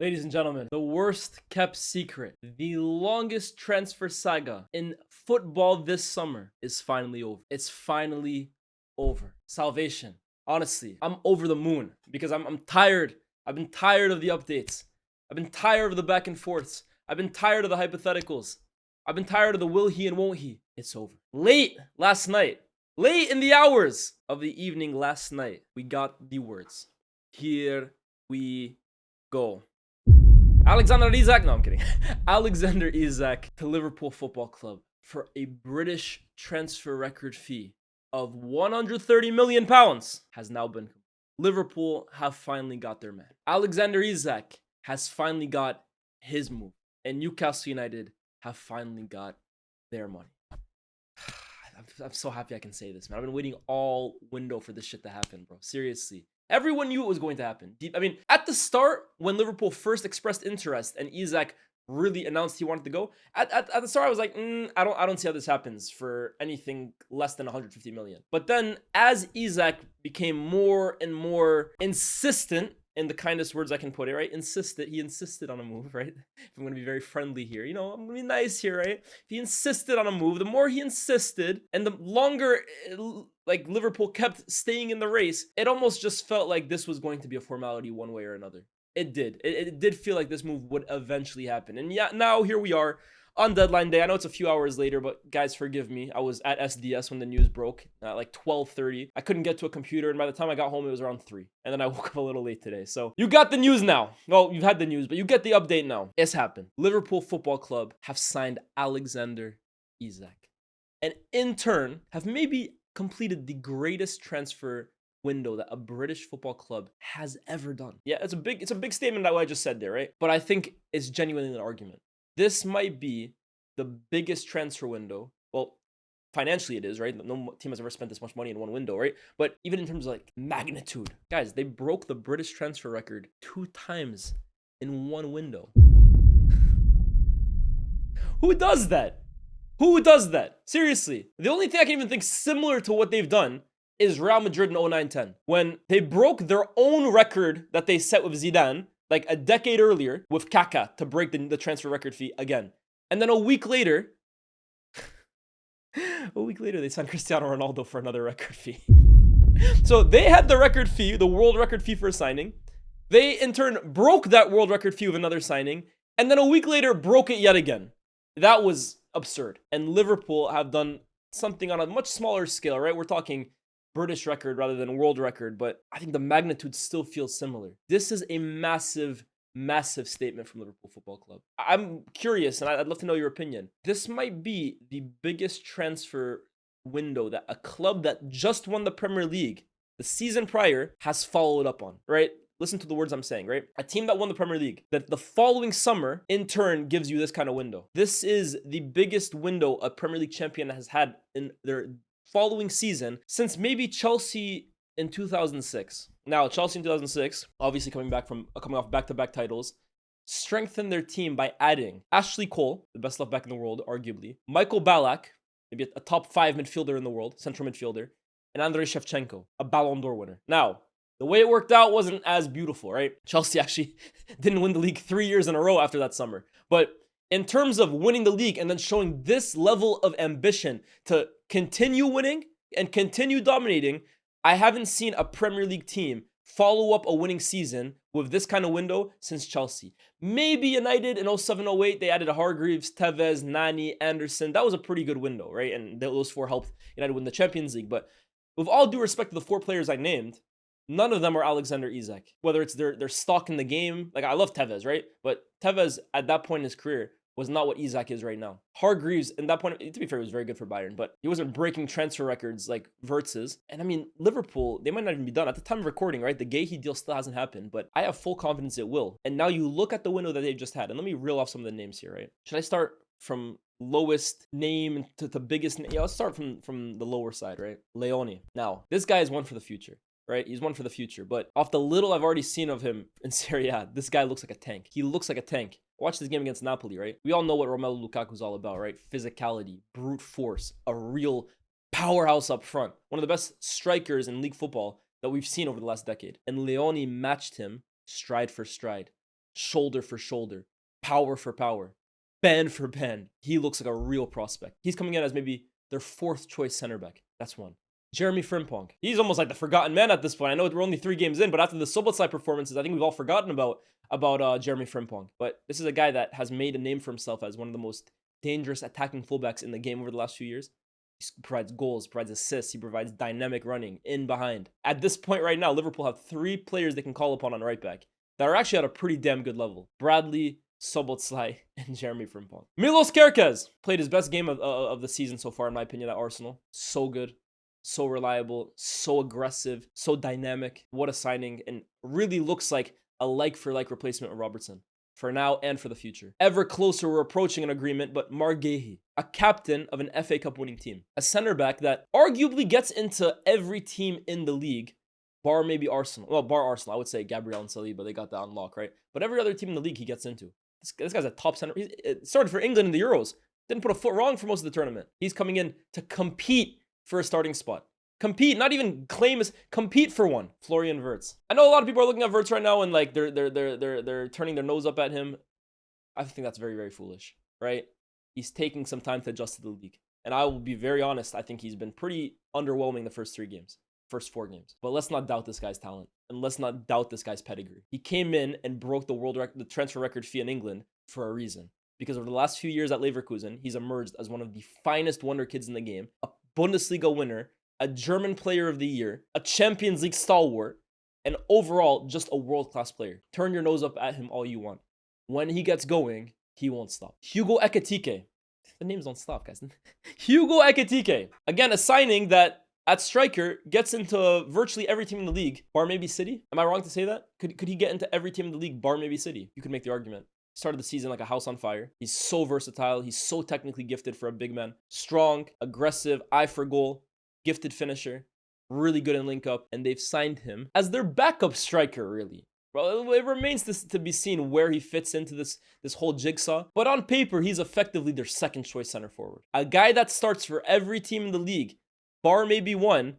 Ladies and gentlemen, the worst kept secret, the longest transfer saga in football this summer is finally over. It's finally over. Salvation. Honestly, I'm over the moon because I'm tired. I've been tired of the updates. I've been tired of the back and forths. I've been tired of the hypotheticals. I've been tired of the will he and won't he. It's over. Late in the hours of the evening last night, we got the words. Here we go. Alexander Isak, no, I'm kidding. Alexander Isak to Liverpool Football Club for a British transfer record fee of £130 million has now been. Liverpool have finally got their man. Alexander Isak has finally got his move. And Newcastle United have finally got their money. I'm so happy I can say this, man. I've been waiting all window for this shit to happen, bro. Seriously. Everyone knew it was going to happen. I mean, at the start, when Liverpool first expressed interest and Isak really announced he wanted to go, at the start I was like, I don't see how this happens for anything less than 150 million. But then as Isak became more and more insistent, in the kindest words I can put it, right? He insisted on a move, right? If I'm going to be very friendly here, I'm going to be nice here, right? He insisted on a move. The more he insisted and the longer Liverpool kept staying in the race, it almost just felt like this was going to be a formality one way or another. It did. It did feel like this move would eventually happen. And yeah, now here we are on deadline day. I know it's a few hours later, but guys, forgive me. I was at SDS when the news broke at like 12:30. I couldn't get to a computer, and by the time I got home, it was around 3. And then I woke up a little late today. So you got the news now. Well, you've had the news, but you get the update now. It's happened. Liverpool Football Club have signed Alexander Isak, and in turn have maybe completed the greatest transfer window that a British football club has ever done. Yeah, it's a big statement that what I just said there, right? But I think it's genuinely an argument. This might be the biggest transfer window. Well, financially it is, right? No team has ever spent this much money in one window, right? But even in terms of like magnitude, guys, they broke the British transfer record 2 times in one window. Who does that? Who does that? Seriously. The only thing I can even think similar to what they've done is Real Madrid in 09-10, when they broke their own record that they set with Zidane like a decade earlier with Kaká to break the transfer record fee again. And then a week later, they signed Cristiano Ronaldo for another record fee. So they had the record fee, the world record fee for a signing. They in turn broke that world record fee with another signing. And then a week later broke it yet again. That was absurd. And Liverpool have done something on a much smaller scale, right? We're talking British record rather than world record, but I think the magnitude still feels similar. This is a massive statement from Liverpool Football Club. I'm curious, and I'd love to know your opinion. This might be the biggest transfer window that a club that just won the Premier League the season prior has followed up on, right? Listen to the words I'm saying, right? A team that won the Premier League, that the following summer, in turn, gives you this kind of window. This is the biggest window a Premier League champion has had in their following season since maybe Chelsea in 2006. Now, Chelsea in 2006, obviously coming off back-to-back titles, strengthened their team by adding Ashley Cole, the best left back in the world, arguably, Michael Ballack, maybe a top 5 midfielder in the world, central midfielder, and Andrei Shevchenko, a Ballon d'Or winner. Now, the way it worked out wasn't as beautiful, right? Chelsea actually didn't win the league 3 years in a row after that summer. But in terms of winning the league and then showing this level of ambition to continue winning and continue dominating, I haven't seen a Premier League team follow up a winning season with this kind of window since Chelsea. Maybe United in 07-08, they added Hargreaves, Tevez, Nani, Anderson. That was a pretty good window, right? And those 4 helped United win the Champions League. But with all due respect to the 4 players I named, none of them are Alexander Isak. Whether it's their stock in the game, like I love Tevez, right? But Tevez at that point in his career was not what Isak is right now. Hargreaves, in that point, to be fair, he was very good for Bayern, but he wasn't breaking transfer records like Wirtz's. And I mean, Liverpool, they might not even be done. At the time of recording, right, the Guéhi deal still hasn't happened, but I have full confidence it will. And now you look at the window that they've just had, and let me reel off some of the names here, right? Should I start from lowest name to the biggest name? Yeah, let's start from the lower side, right? Leone. Now, this guy is one for the future. Right? He's one for the future. But off the little I've already seen of him in Serie A, this guy looks like a tank. He looks like a tank. Watch this game against Napoli, right? We all know what Romelu Lukaku's all about, right? Physicality, brute force, a real powerhouse up front. One of the best strikers in league football that we've seen over the last decade. And Leone matched him stride for stride. shoulder for shoulder, power for power, band for band. He looks like a real prospect. He's coming in as maybe their 4th choice center back. That's one. Jeremy Frimpong. He's almost like the forgotten man at this point. I know we're only 3 games in, but after the Sobotlai performances, I think we've all forgotten about Jeremy Frimpong. But this is a guy that has made a name for himself as one of the most dangerous attacking fullbacks in the game over the last few years. He provides goals, provides assists, he provides dynamic running in behind. At this point right now, Liverpool have 3 players they can call upon on right back that are actually at a pretty damn good level. Bradley, Sobotlai, and Jeremy Frimpong. Milos Kerkez played his best game of the season so far, in my opinion, at Arsenal. So good, so reliable, so aggressive, so dynamic. What a signing, and really looks like a like-for-like replacement of Robertson. For now and for the future. Ever closer, we're approaching an agreement, but Margehi, a captain of an FA Cup winning team, a center back that arguably gets into every team in the league, bar maybe Arsenal. Well, bar Arsenal, I would say Gabriel and Saliba, they got that on lock, right? But every other team in the league he gets into. This guy's a top center. He started for England in the Euros. Didn't put a foot wrong for most of the tournament. He's coming in to compete for a starting spot. Compete, not even claim as compete for one. Florian Wirtz. I know a lot of people are looking at Wirtz right now and like they're turning their nose up at him. I think that's very, very foolish, right? He's taking some time to adjust to the league. And I will be very honest, I think he's been pretty underwhelming the first 4 games. But let's not doubt this guy's talent. And let's not doubt this guy's pedigree. He came in and broke the transfer record fee in England for a reason. Because over the last few years at Leverkusen, he's emerged as one of the finest wonder kids in the game, a Bundesliga winner, a German player of the year, a Champions League stalwart, and overall, just a world-class player. Turn your nose up at him all you want. When he gets going, he won't stop. Hugo Ekitike. The names don't stop, guys. Hugo Ekitike. Again, a signing that, at striker, gets into virtually every team in the league, bar maybe City. Am I wrong to say that? Could he get into every team in the league, bar maybe City? You could make the argument. Started the season like a house on fire. He's so versatile. He's so technically gifted for a big man. Strong, aggressive, eye for goal. Gifted finisher, really good in link up, and they've signed him as their backup striker, really. Well, it remains to be seen where he fits into this whole jigsaw, but on paper, he's effectively their 2nd choice center forward. A guy that starts for every team in the league, bar maybe one,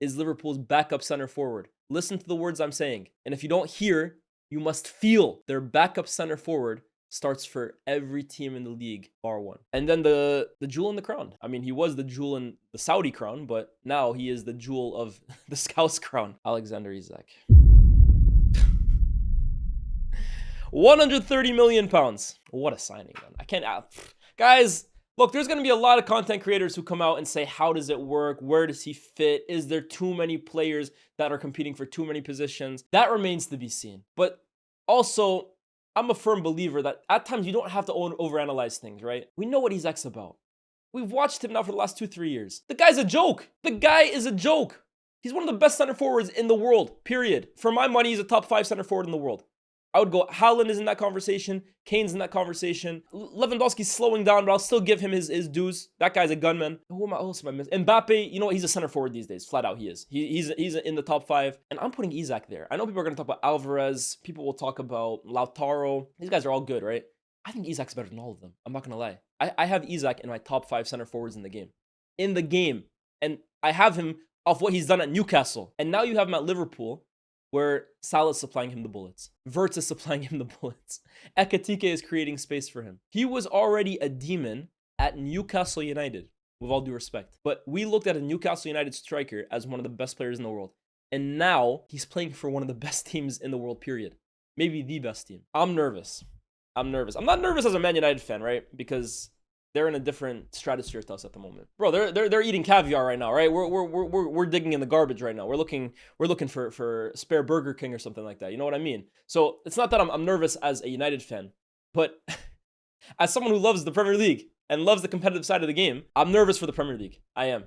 is Liverpool's backup center forward. Listen to the words I'm saying, and if you don't hear, you must feel. Their backup center forward starts for every team in the league, bar one. And then the jewel in the crown. I mean, he was the jewel in the Saudi crown, but now he is the jewel of the Scouts crown. Alexander Isak. 130 million pounds. What a signing, man. I can't... Guys, look, there's going to be a lot of content creators who come out and say, how does it work? Where does he fit? Is there too many players that are competing for too many positions? That remains to be seen. But also, I'm a firm believer that at times you don't have to overanalyze things, right? We know what Isak's about. We've watched him now for the last 2-3 years. The guy's a joke. The guy is a joke. He's one of the best center forwards in the world, period. For my money, he's a top 5 center forward in the world. I would go, Haaland is in that conversation. Kane's in that conversation. Lewandowski's slowing down, but I'll still give him his dues. That guy's a gunman. Who else am I missing? Mbappe, you know what? He's a center forward these days. Flat out, he is. He's in the top 5. And I'm putting Isak there. I know people are going to talk about Alvarez. People will talk about Lautaro. These guys are all good, right? I think Isak's better than all of them. I'm not going to lie. I have Isak in my top 5 center forwards in the game. And I have him off what he's done at Newcastle. And now you have him at Liverpool, where Salah's supplying him the bullets. Wirtz is supplying him the bullets. Ekitike is creating space for him. He was already a demon at Newcastle United, with all due respect. But we looked at a Newcastle United striker as one of the best players in the world. And now he's playing for one of the best teams in the world, period. Maybe the best team. I'm nervous. I'm not nervous as a Man United fan, right? Because they're in a different stratosphere to us at the moment. Bro, they're eating caviar right now, right? We're digging in the garbage right now. We're looking for spare Burger King or something like that. You know what I mean? So it's not that I'm nervous as a United fan, but as someone who loves the Premier League and loves the competitive side of the game, I'm nervous for the Premier League. I am.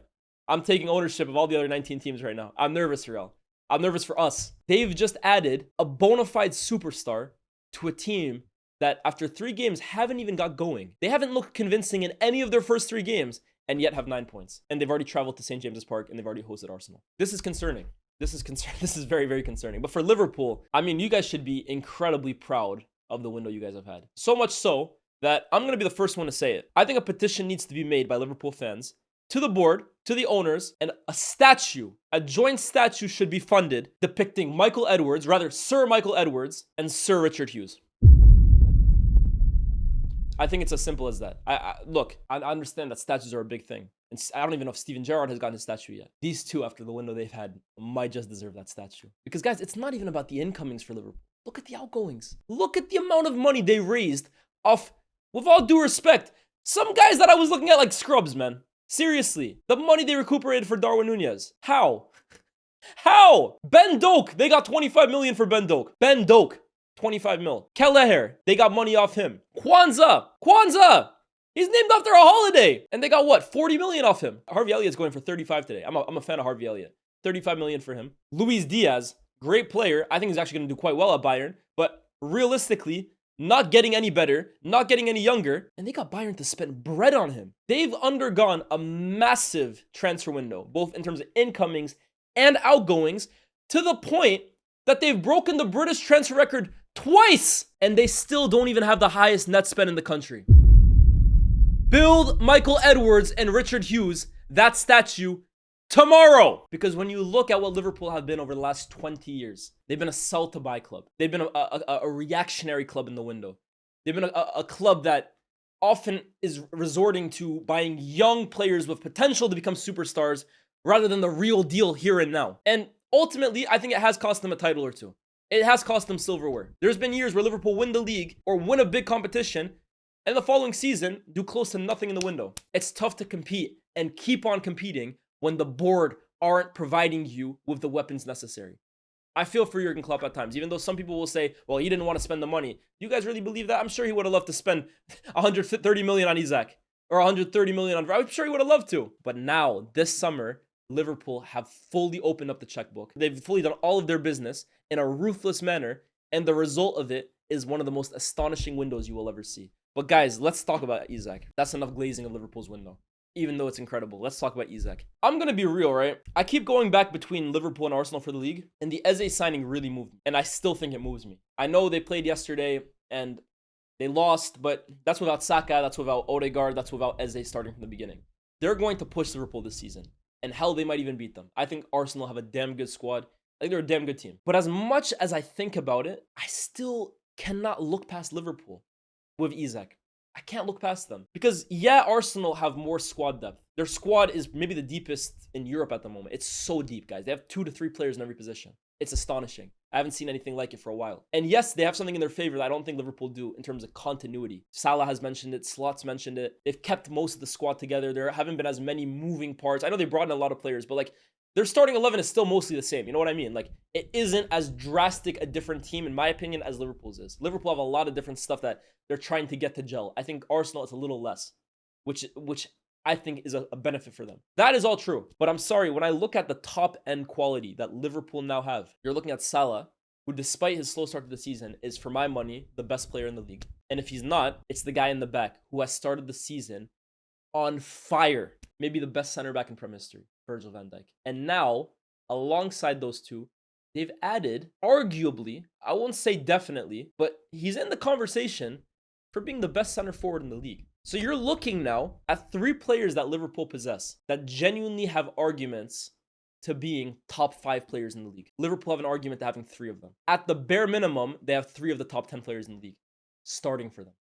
I'm taking ownership of all the other 19 teams right now. I'm nervous, Real. I'm nervous for us. They've just added a bona fide superstar to a team that after 3 games haven't even got going. They haven't looked convincing in any of their first 3 games and yet have 9 points. And they've already traveled to St. James's Park and they've already hosted Arsenal. This is concerning. This is very, very concerning. But for Liverpool, I mean, you guys should be incredibly proud of the window you guys have had. So much so that I'm going to be the first one to say it. I think a petition needs to be made by Liverpool fans to the board, to the owners, and a joint statue should be funded depicting Sir Michael Edwards, and Sir Richard Hughes. I think it's as simple as that. Look, I understand that statues are a big thing. And I don't even know if Steven Gerrard has gotten his statue yet. These two, after the window they've had, might just deserve that statue. Because, guys, it's not even about the incomings for Liverpool. Look at the outgoings. Look at the amount of money they raised off, with all due respect, some guys that I was looking at like scrubs, man. Seriously. The money they recuperated for Darwin Nunez. How? How? Ben Doak, they got 25 million for Ben Doak. Ben Doak, 25 mil. Kelleher, they got money off him. Kwanzaa, he's named after a holiday. And they got what, 40 million off him. Harvey Elliott's going for 35 today. I'm a fan of Harvey Elliott. 35 million for him. Luis Diaz, great player. I think he's actually going to do quite well at Bayern. But realistically, not getting any better, not getting any younger, and they got Bayern to spend bread on him. They've undergone a massive transfer window, both in terms of incomings and outgoings, to the point that they've broken the British transfer record twice, and they still don't even have the highest net spend in the country. Build Michael Edwards and Richard Hughes that statue tomorrow. Because when you look at what Liverpool have been over the last 20 years, they've been a sell-to-buy club. They've been a reactionary club in the window. They've been a club that often is resorting to buying young players with potential to become superstars rather than the real deal here and now. And ultimately, I think it has cost them a title or two. It has cost them silverware. There's been years where Liverpool win the league or win a big competition, and the following season do close to nothing in the window. It's tough to compete and keep on competing when the board aren't providing you with the weapons necessary. I feel for Jurgen Klopp at times, even though some people will say, well, he didn't want to spend the money. You guys really believe that? I'm sure he would have loved to spend 130 million on Isak or 130 million on... I'm sure he would have loved to. But now, this summer, Liverpool have fully opened up the checkbook. They've fully done all of their business in a ruthless manner, and the result of it is one of the most astonishing windows you will ever see. But guys, let's talk about Isak. That's enough glazing of Liverpool's window. Even though it's incredible. Let's talk about Isak. I'm going to be real, right? I keep going back between Liverpool and Arsenal for the league, and the Eze signing really moved me, and I still think it moves me. I know they played yesterday, and they lost, but that's without Saka, that's without Odegaard, that's without Eze starting from the beginning. They're going to push Liverpool this season, and hell, they might even beat them. I think Arsenal have a damn good squad. I think they're a damn good team. But as much as I think about it, I still cannot look past Liverpool with Isak. I can't look past them. Because, yeah, Arsenal have more squad depth. Their squad is maybe the deepest in Europe at the moment. It's so deep, guys. They have 2 to 3 players in every position. It's astonishing. I haven't seen anything like it for a while. And yes, they have something in their favor that I don't think Liverpool do in terms of continuity. Salah has mentioned it. Slot's mentioned it. They've kept most of the squad together. There haven't been as many moving parts. I know they brought in a lot of players, but like, their starting 11 is still mostly the same. You know what I mean? Like, it isn't as drastic a different team, in my opinion, as Liverpool's is. Liverpool have a lot of different stuff that they're trying to get to gel. I think Arsenal is a little less, which I think is a benefit for them. That is all true. But I'm sorry, when I look at the top-end quality that Liverpool now have, you're looking at Salah, who despite his slow start to the season, is, for my money, the best player in the league. And if he's not, it's the guy in the back who has started the season on fire. Maybe the best center back in Premier history, Virgil van Dijk. And now, alongside those two, they've added, arguably, I won't say definitely, but he's in the conversation for being the best center forward in the league. So you're looking now at 3 players that Liverpool possess that genuinely have arguments to being top 5 players in the league. Liverpool have an argument to having 3 of them. At the bare minimum, they have 3 of the top 10 players in the league starting for them.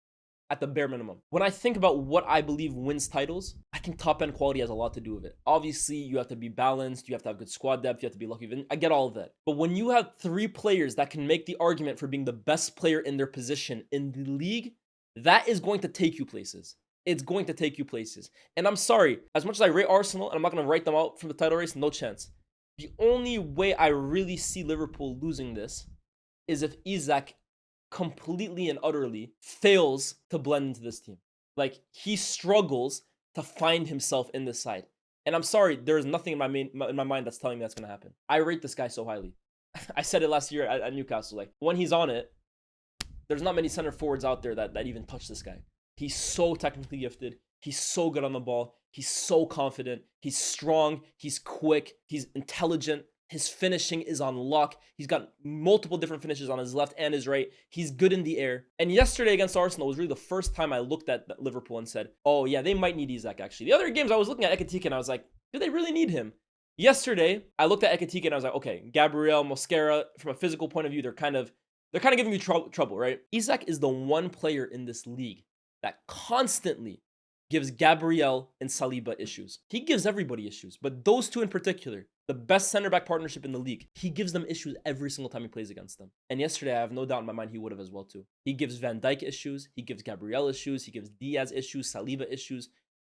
At the bare minimum. When I think about what I believe wins titles, I think top-end quality has a lot to do with it. Obviously, you have to be balanced, you have to have good squad depth, you have to be lucky. I get all of that. But when you have 3 players that can make the argument for being the best player in their position in the league, that is going to take you places. It's going to take you places. And I'm sorry, as much as I rate Arsenal, and I'm not going to write them out from the title race, no chance. The only way I really see Liverpool losing this is if Isak completely and utterly fails to blend into this team. Like, he struggles to find himself in this side. And I'm sorry, there is nothing in my mind that's telling me that's going to happen. I rate this guy so highly. I said it last year at Newcastle. Like, when he's on it, there's not many center forwards out there that even touch this guy. He's so technically gifted. He's so good on the ball. He's so confident. He's strong. He's quick. He's intelligent. His finishing is on lock. He's got multiple different finishes on his left and his right. He's good in the air. And yesterday against Arsenal was really the first time I looked at Liverpool and said, oh yeah, they might need Isak actually. The other games I was looking at Ekitike and I was like, do they really need him? Yesterday, I looked at Ekitike and I was like, okay, Gabriel, Mosquera, from a physical point of view, they're kind of giving you trouble, right? Isak is the one player in this league that constantly gives Gabriel and Saliba issues. He gives everybody issues, but those two in particular, the best center-back partnership in the league, he gives them issues every single time he plays against them. And yesterday, I have no doubt in my mind he would have as well too. He gives Van Dijk issues, he gives Gabriel issues, he gives Diaz issues, Saliba issues.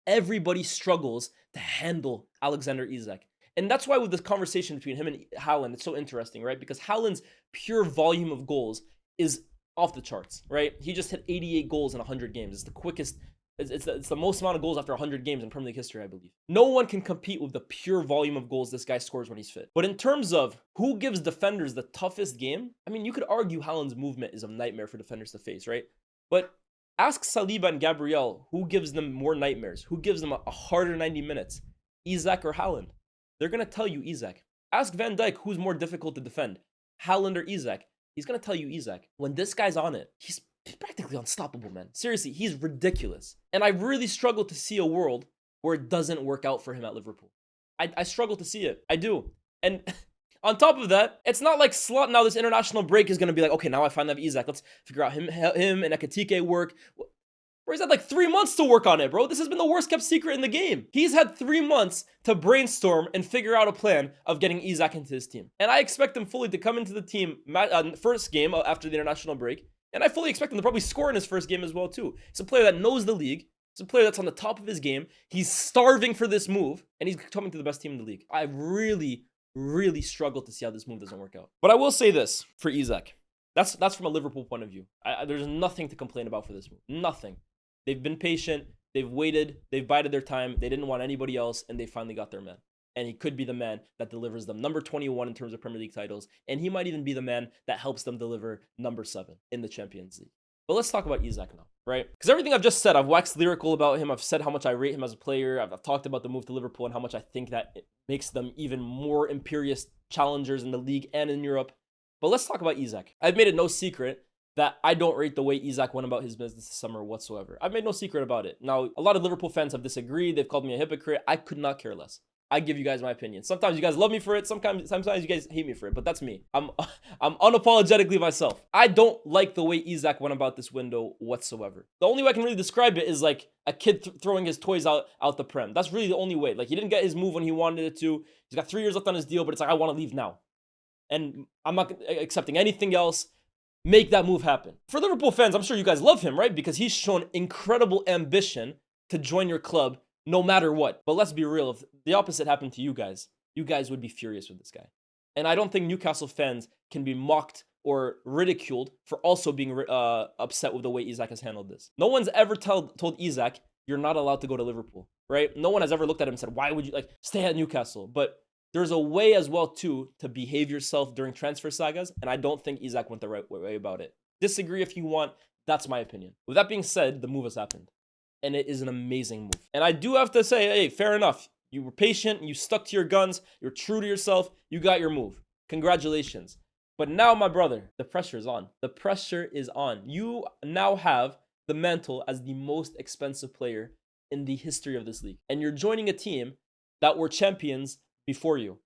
Everybody struggles to handle Alexander Isak. And that's why with this conversation between him and Haaland, it's so interesting, right? Because Haaland's pure volume of goals is off the charts, right? He just hit 88 goals in 100 games. It's the quickest, it's the most amount of goals after 100 games in Premier League history, I believe. No one can compete with the pure volume of goals this guy scores when he's fit. But in terms of who gives defenders the toughest game, I mean, you could argue Haaland's movement is a nightmare for defenders to face, right? But ask Saliba and Gabriel who gives them more nightmares, who gives them a harder 90 minutes, Isak or Haaland. They're going to tell you Isak. Ask Van Dijk who's more difficult to defend, Haaland or Isak. He's going to tell you Isak. When this guy's on it, he's practically unstoppable, man. Seriously, he's ridiculous. And I really struggle to see a world where it doesn't work out for him at Liverpool. I struggle to see it. I do. And on top of that, it's not like slot now this international break is going to be like, okay, now I finally have Isak. Let's figure out him and Ekitike work. Bro, he's had like 3 months to work on it, bro. This has been the worst kept secret in the game. He's had 3 months to brainstorm and figure out a plan of getting Isak into his team. And I expect him fully to come into the team first game after the international break. And I fully expect him to probably score in his first game as well, too. He's a player that knows the league. He's a player that's on the top of his game. He's starving for this move. And he's coming to the best team in the league. I really struggle to see how this move doesn't work out. But I will say this for Isak. That's from a Liverpool point of view. There's nothing to complain about for this move. Nothing. They've been patient, they've waited, they've bided their time, they didn't want anybody else, and they finally got their man. And he could be the man that delivers them number 21 in terms of Premier League titles, and he might even be the man that helps them deliver number 7 in the Champions League. But let's talk about Isak now, right? Because everything I've just said, I've waxed lyrical about him, I've said how much I rate him as a player, I've talked about the move to Liverpool and how much I think that it makes them even more imperious challengers in the league and in Europe. But let's talk about Isak. I've made it no secret that I don't rate the way Isak went about his business this summer whatsoever. I've made no secret about it. Now, a lot of Liverpool fans have disagreed. They've called me a hypocrite. I could not care less. I give you guys my opinion. Sometimes you guys love me for it. Sometimes you guys hate me for it. But that's me. I'm unapologetically myself. I don't like the way Isak went about this window whatsoever. The only way I can really describe it is like a kid throwing his toys out the prem. That's really the only way. Like, he didn't get his move when he wanted it to. He's got 3 years left on his deal, but it's like, I want to leave now. And I'm not accepting anything else. Make that move happen. For Liverpool fans, I'm sure you guys love him, right? Because he's shown incredible ambition to join your club no matter what. But let's be real, if the opposite happened to you guys would be furious with this guy. And I don't think Newcastle fans can be mocked or ridiculed for also being upset with the way Isak has handled this. No one's ever told Isak, you're not allowed to go to Liverpool, right? No one has ever looked at him and said, why would you stay at Newcastle? But there's a way as well, too, to behave yourself during transfer sagas, and I don't think Isak went the right way about it. Disagree if you want, that's my opinion. With that being said, the move has happened, and it is an amazing move. And I do have to say, hey, fair enough. You were patient, you stuck to your guns, you're true to yourself, you got your move. Congratulations. But now, my brother, the pressure is on. The pressure is on. You now have the mantle as the most expensive player in the history of this league, and you're joining a team that were champions before you.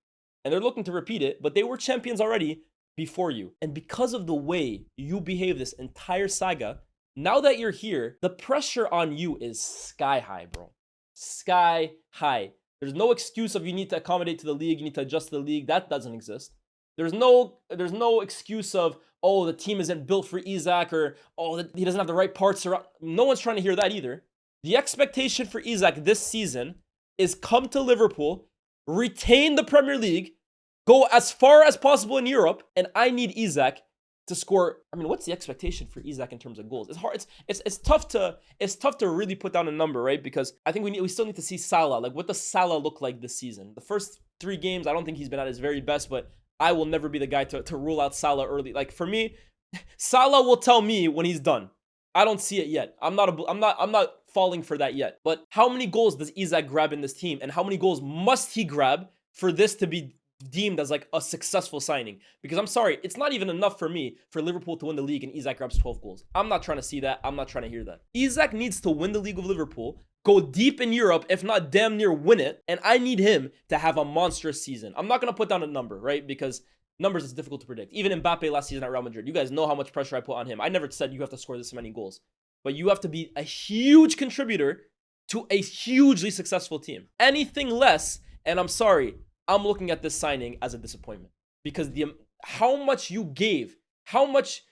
And they're looking to repeat it, but they were champions already before you. And because of the way you behave this entire saga, now that you're here, the pressure on you is sky high, bro. Sky high. There's no excuse of you need to accommodate to the league, you need to adjust to the league. That doesn't exist. There's no excuse of, oh, the team isn't built for Isak, or, oh, he doesn't have the right parts. No one's trying to hear that either. The expectation for Isak this season is come to Liverpool, retain the Premier League, go as far as possible in Europe, and I need Isak to score. I mean, what's the expectation for Isak in terms of goals? It's hard. It's tough to really put down a number, right? Because I think we still need to see Salah. Like, what does Salah look like this season? The first 3 games, I don't think he's been at his very best, but I will never be the guy to rule out Salah early. Like, for me, Salah will tell me when he's done. I don't see it yet. I'm not falling for that yet. But how many goals does Isak grab in this team? And how many goals must he grab for this to be deemed as like a successful signing? Because I'm sorry, it's not even enough for me for Liverpool to win the league and Isak grabs 12 goals. I'm not trying to see that. I'm not trying to hear that. Isak needs to win the league with Liverpool, go deep in Europe, if not damn near win it. And I need him to have a monstrous season. I'm not going to put down a number, right? Because numbers is difficult to predict. Even Mbappe last season at Real Madrid, you guys know how much pressure I put on him. I never said you have to score this many goals. but you have to be a huge contributor to a hugely successful team. Anything less, and I'm sorry, I'm looking at this signing as a disappointment because how much you gave, how much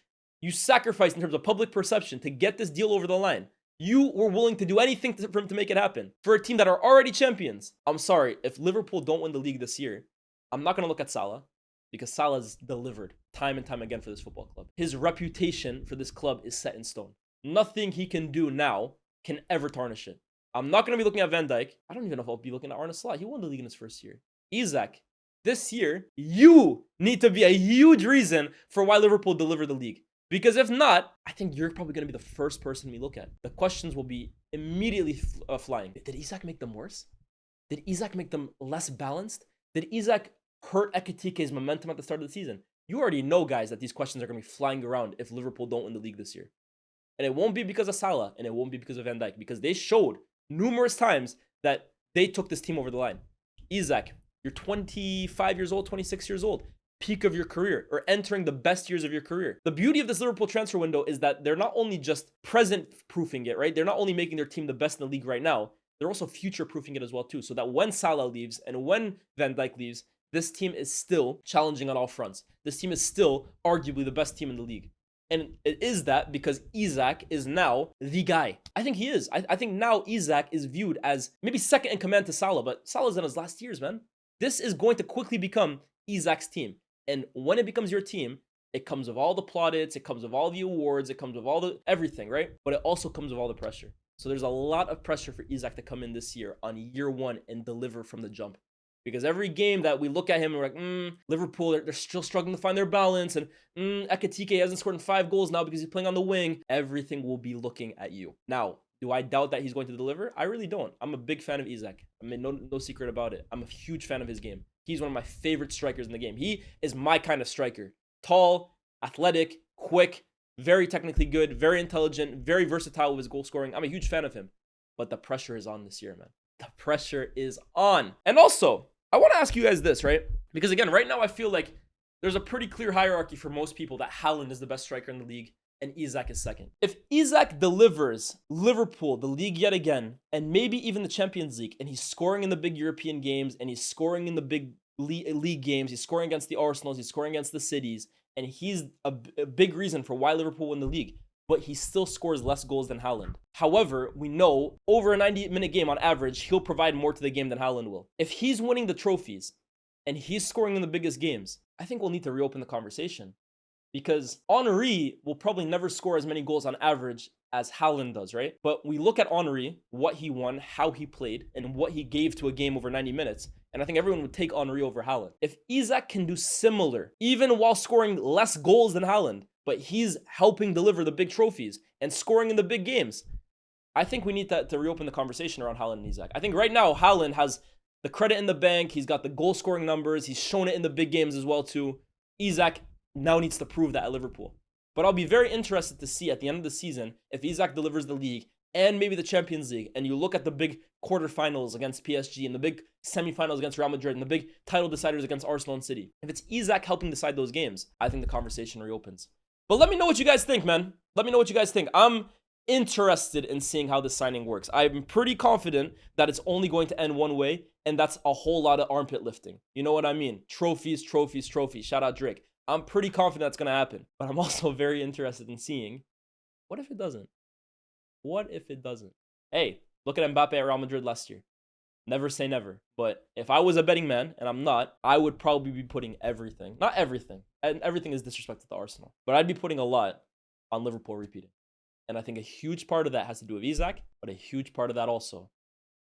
you sacrificed in terms of public perception to get this deal over the line. You were willing to do anything for him to make it happen. For a team that are already champions. I'm sorry, if Liverpool don't win the league this year, I'm not going to look at Salah because Salah's delivered time and time again for this football club. His reputation for this club is set in stone. Nothing he can do now can ever tarnish it. I'm not going to be looking at Van Dijk. I don't even know if I'll be looking at Arne Slot. He won the league in his first year. Isak, this year, you need to be a huge reason for why Liverpool deliver the league. Because if not, I think you're probably going to be the first person we look at. The questions will be immediately flying. Did Isak make them worse? Did Isak make them less balanced? Did Isak hurt Ekitike's momentum at the start of the season? You already know, guys, that these questions are going to be flying around if Liverpool don't win the league this year. And it won't be because of Salah, and it won't be because of Van Dijk, because they showed numerous times that they took this team over the line. Isak, you're 25 years old, 26 years old. Peak of your career or entering the best years of your career. The beauty of this Liverpool transfer window is that they're not only just present proofing it, right? They're not only making their team the best in the league right now, they're also future proofing it as well too. So that when Salah leaves and when Van Dijk leaves, this team is still challenging on all fronts. This team is still arguably the best team in the league. And it is that because Isak is now the guy. I think he is. I think now Isak is viewed as maybe second in command to Salah, but Salah's in his last years, man. This is going to quickly become Isak's team. And when it becomes your team, it comes with all the plaudits, it comes with all the awards, it comes with all the everything, right? But it also comes with all the pressure. So there's a lot of pressure for Isak to come in this year on year one and deliver from the jump. Because every game that we look at him and we're like, Liverpool, they're still struggling to find their balance. And Ekitike hasn't scored in 5 goals now because he's playing on the wing. Everything will be looking at you. Now, do I doubt that he's going to deliver? I really don't. I'm a big fan of Isak. I mean, no secret about it. I'm a huge fan of his game. He's one of my favorite strikers in the game. He is my kind of striker. Tall, athletic, quick, very technically good, very intelligent, very versatile with his goal scoring. I'm a huge fan of him. But the pressure is on this year, man. The pressure is on. And also, I want to ask you guys this, right? Because again, right now I feel like there's a pretty clear hierarchy for most people that Haaland is the best striker in the league and Isak is second. If Isak delivers Liverpool the league yet again, and maybe even the Champions League, and he's scoring in the big European games, and he's scoring in the big league games, he's scoring against the Arsenals, he's scoring against the Cities, and he's a big reason for why Liverpool win the league, but he still scores less goals than Haaland. However, we know over a 90-minute game on average, he'll provide more to the game than Haaland will. If he's winning the trophies, and he's scoring in the biggest games, I think we'll need to reopen the conversation. Because Henry will probably never score as many goals on average as Haaland does, right? But we look at Henry, what he won, how he played, and what he gave to a game over 90 minutes. And I think everyone would take Henry over Haaland. If Isak can do similar, even while scoring less goals than Haaland, but he's helping deliver the big trophies and scoring in the big games, I think we need to reopen the conversation around Haaland and Isak. I think right now, Haaland has the credit in the bank. He's got the goal scoring numbers. He's shown it in the big games as well too. Isak now needs to prove that at Liverpool. But I'll be very interested to see at the end of the season if Isak delivers the league and maybe the Champions League, and you look at the big quarterfinals against PSG and the big semifinals against Real Madrid and the big title deciders against Arsenal and City. If it's Isak helping decide those games, I think the conversation reopens. But let me know what you guys think, man. Let me know what you guys think. I'm interested in seeing how this signing works. I'm pretty confident that it's only going to end one way, and that's a whole lot of armpit lifting. You know what I mean? Trophies, trophies, trophies. Shout out Drake. I'm pretty confident that's going to happen. But I'm also very interested in seeing, what if it doesn't? What if it doesn't? Hey, look at Mbappe at Real Madrid last year. Never say never. But if I was a betting man, and I'm not, I would probably be putting everything. Not everything. And everything is disrespected to Arsenal. But I'd be putting a lot on Liverpool repeating. And I think a huge part of that has to do with Isak, but a huge part of that also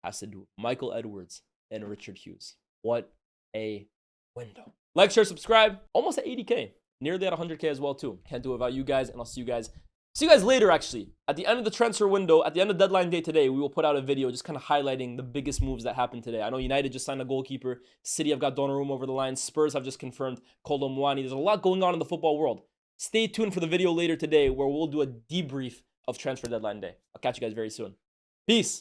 has to do with Michael Edwards and Richard Hughes. What a window. Like, share, subscribe. Almost at 80K. Nearly at 100K as well, too. Can't do it without you guys, and I'll see you guys later, actually. At the end of the transfer window, at the end of deadline day today, we will put out a video just kind of highlighting the biggest moves that happened today. I know United just signed a goalkeeper. City have got Donnarumma over the line. Spurs have just confirmed Kolo Muani. There's a lot going on in the football world. Stay tuned for the video later today where we'll do a debrief of transfer deadline day. I'll catch you guys very soon. Peace.